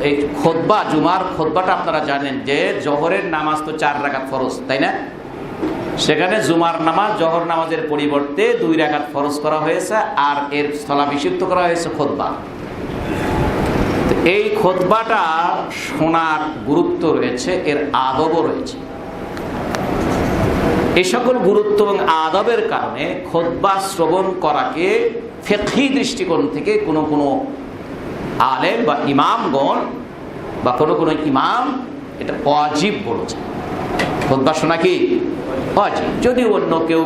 এই খুতবা, জুমার খুতবাটা আপনারা জানেন যে জোহরের নামাজ তো 4 রাকাত ফরজ, তাই না? সেখানে জুমার নামাজ জোহর নামাজের পরিবর্তে 2 রাকাত ফরজ করা হয়েছে, আর এর স্থলাভিষিক্ত করা হয়েছে খুতবা। এই খুতবাটা শোনার গুরুত্ব রয়েছে, এর আদবও রয়েছে। এই সকল গুরুত্ব এবং আদবের কারণে খুতবা শ্রবণ করাকে ফিকহি দৃষ্টিকোণ থেকে কোনো কোনো আলেম বা ইমামগণ বা কোনো ইমাম এটা ওয়াজিব বলেছে। খুতবা শোনা কি ওয়াজিব, যদি অন্য কেউ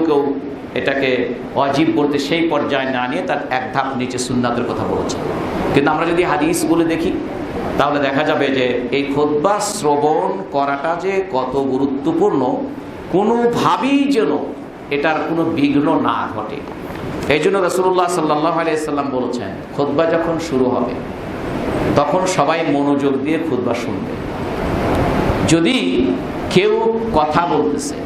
এটাকে ওয়াজিব বলতে সেই পর্যায়ে না নিয়ে তার এক ধাপ নিচে সুন্নাতের কথা বলেছে। কিন্তু আমরা যদি হাদিসগুলো দেখি তাহলে দেখা যাবে যে এই খুতবা শ্রবণ করাটা যে কত গুরুত্বপূর্ণ, কোনোভাবেই যেন এটার কোনো বিঘ্ন না ঘটে। এই জন্য রাসূলুল্লাহ সাল্লাল্লাহু আলাইহি সাল্লাম বলেছেন, খুতবা যখন শুরু হবে তখন সবাই মনোযোগ দিয়ে খুতবা শুনবে। যদি কেউ কথা বলতেছে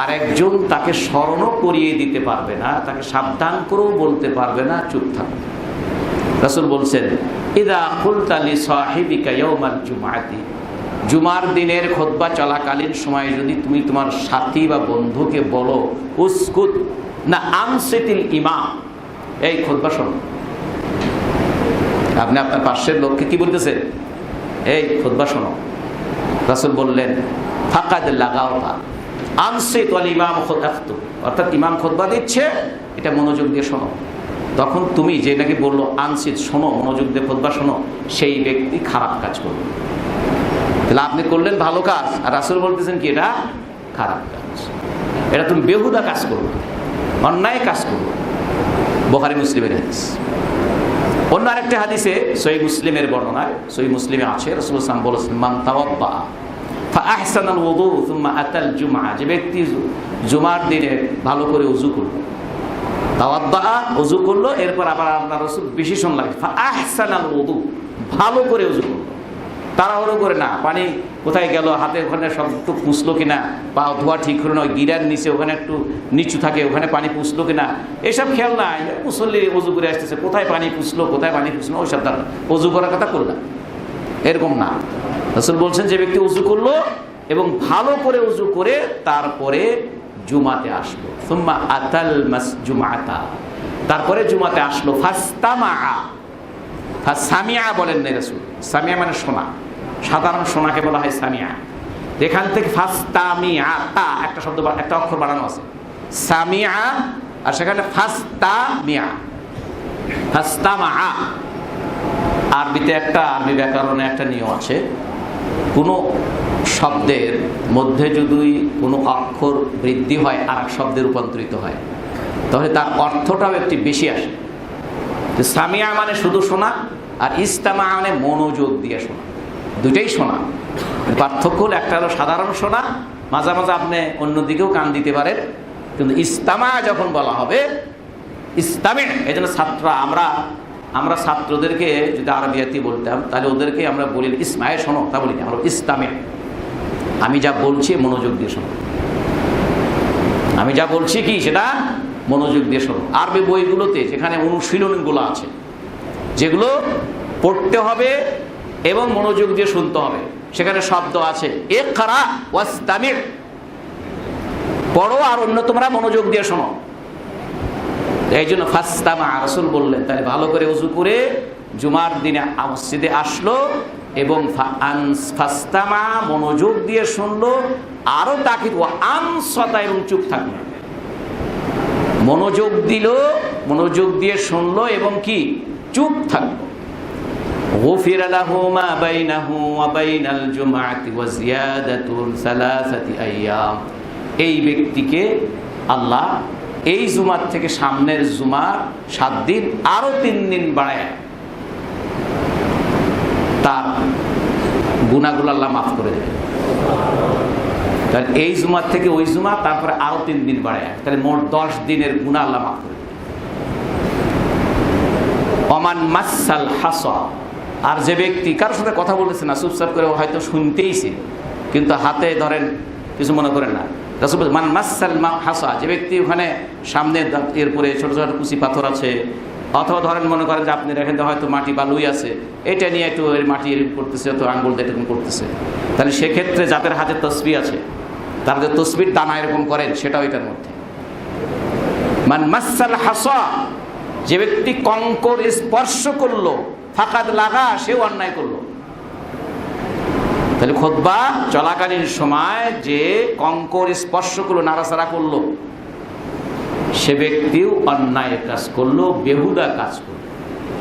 আর একজন তাকে স্মরণও করিয়ে দিতে পারবে না, তাকে সাবধান করেও বলতে পারবে না, চুপ থাকবে। রাসূল বলছেন, ইদা কুলতা লি সাহিবিকা ইয়াউমাল জুমআতি, জুমার দিনের খুতবা চলাকালীন সময় যদি তুমি তোমার সাথী বা বন্ধুকে বলো উসকুত না আনসিতিল ইমাম, এই খুতবা শোনো, আপনি আপনার পাশের লোককে কি বলতেছেন, এই খুতবা শোনো। রাসূল বললেন, ফাকাদ লাগাওতা আনসিত ওয়াল ইমাম খুতবাতু, অর্থাৎ ইমাম খুতবা দিচ্ছে, এটা মনোযোগ দিয়ে শোনো। তখন তুমি যে নাকি বললো আনসিত, শোনো, মনোযোগ দিয়ে খুতবা শোনো, সেই ব্যক্তি খারাপ কাজ করবে। তাহলে আপনি করলেন ভালো কাজ, আর রাসূল বলতেছেন কি এটা খারাপ কাজ, এটা তুমি বেহুদা কাজ করবে, অন্যায় কাজ করবে। বুখারী মুসলিমের হাদিস। অন্য আরেকটা হাদিসে সহিহ মুসলিমের বর্ণনায়, সহিহ মুসলিমে আছে, রাসূলুল্লাহ সাল্লাল্লাহু আলাইহি ওয়াসাল্লাম বলেছেন, মান তাওয়াদ্দা ফাআহসানাল ওযু সুম্মা আতাল জুমআ, যে ব্যক্তি জুমার দিনে ভালো করে ওযু করলো, তাওয়াদ্দা ওযু করলো, এরপর আবার আল্লাহর রাসূল বিশেষণ লাগে ফাআহসানাল ওযু, ভালো করে ওযু করলো, তাড়াহুড়ো করে না, পানি কোথায় গেল, হাতে ওখানে সব একটু পুষলো কিনা, পা ধোয়া ঠিক হলো না, গিরার নিচে ওখানে একটু নিচু থাকে, ওখানে পানি পুষলো কিনা, এসব খেয়াল নাই। মুসল্লি ওযু করে আসতেছে, কোথায় পানি পুষলো ওইসব দ্বারা ওযু করার কথা করলাম, এরকম না। রাসূল বলছেন, যে ব্যক্তি ওযু করলো এবং ভালো করে ওযু করে তারপরে জুমাতে আসলো, সুম্মা আতাল জুমাতা, তারপরে জুমাতে আসলো, ফাস্তামা, সামিয়া বলেন না রাসূল, সামিয়া মানে শোনা, সাধারণ শোনাকে বলা হয় সামিয়া। এখান থেকে ফাস্তামিয়া, তা একটা শব্দ, একটা অক্ষর বাড়ানো আছে, সামিয়া, আর সেখানে ফাস্তামিয়া, ফাস্তামা। আরবিতে একটা, আরবি ব্যাকরণে একটা নিয়ম আছে, কোনো শব্দের মধ্যে যদি কোনো অক্ষর বৃদ্ধি হয় আর এক শব্দে রূপান্তরিত হয়, তাহলে তার অর্থটাও একটি বেশি আসে। সামিয়া মানে শুধু শোনা, আর ইস্তামা মানে মনোযোগ দিয়ে শোনা, দুইটাই শোনা। পার্থক্য হলো, একটা হলো সাধারণ শোনা, মাঝে মাঝে আপনি অন্যদিকেও কান দিতে পারেন, কিন্তু ইস্তামা যখন বলা হবে, ইস্তামে, এই জন্য আমরা ছাত্রদেরকে যদি আরবিয়াতি বলতাম তাহলে ওদেরকে আমরা বলি ইসমায়ে শোনো, তা বলি না, আমরা ইস্তামে, আমি যা বলছি মনোযোগ দিয়ে শোনো, আমি যা বলছি কি সেটা মনোযোগ দিয়ে শোনো। আরবি বইগুলোতে যেখানে অনুশীলনগুলো আছে, যেগুলো পড়তে হবে এবং মনোযোগ দিয়ে শুনতে হবে, সেখানে শব্দ আছে ইকরা ওয়াস্তামি', পড়ো আর অন্য তোমরা মনোযোগ দিয়ে শোনো। এই জন্য ফাস্তামা, রাসূল বললেন, তাহলে ভালো করে ওযু করে জুমার দিনে মসজিদে আসলো এবং ফাস্তামা, মনোযোগ দিয়ে শুনলো, আরো তাকিদ ওয়া আনসাতা, এবং চুপ থাকলো, মনোযোগ দিল, মনোযোগ দিয়ে শুনলো এবং কি চুপ থাকলো। গুফিরা লাহু মা বাইনাহু ওয়া বাইনাল জুমআতি ওয়া জিয়াদাতুন সালাসাতি আইয়াম, এই ব্যক্তিকে আল্লাহ এই জুমার থেকে সামনের জুমার 7 দিন আরো 3 দিন বাড়ায় তার গুনাহগুলো আল্লাহ মাফ করে দেবে। তাহলে এই জুমার থেকে ওই জুমা, তারপরে আরো 3 দিন বাড়ায়, তাহলে মোট 10 দিনের গুনাহ আল্লাহ মাফ করে দেবে। ওমান মাসাল হাসা, আর যে ব্যক্তি কারোর সাথে কথা বলতেছে না, চুপচাপ করে হয়তো শুনতেইছে, কিন্তু হাতে ধরেন কিছু মনে করেন না, মান মাসাল হাসা, যে ব্যক্তি ওখানে সামনে এরপরে ছোট ছোট কুচি পাথর আছে, অথবা ধরেন মনে করেন যে আপনি দেখেন হয়তো মাটি বালুই আছে, এটা নিয়ে একটু মাটি এরকম করতেছে, তো আঙ্গুল দিয়ে এরকম করতেছে, তাহলে সেক্ষেত্রে যাদের হাতে তসবিহ আছে তারা যে তসবির দানা এরকম করেন সেটাও এটার মধ্যে। মান মাসাল হাসা, যে ব্যক্তি কঙ্কর স্পর্শ করলো, ফাকাদ লাগা, সেও অন্যায় করলো। তাহলে খুতবা চলাকালীন সময় যে কঙ্কর স্পর্শ করলো, নাড়াচাড়া করলো, সে ব্যক্তিও অন্যায় কাজ করলো, বেহুদা কাজ করলো।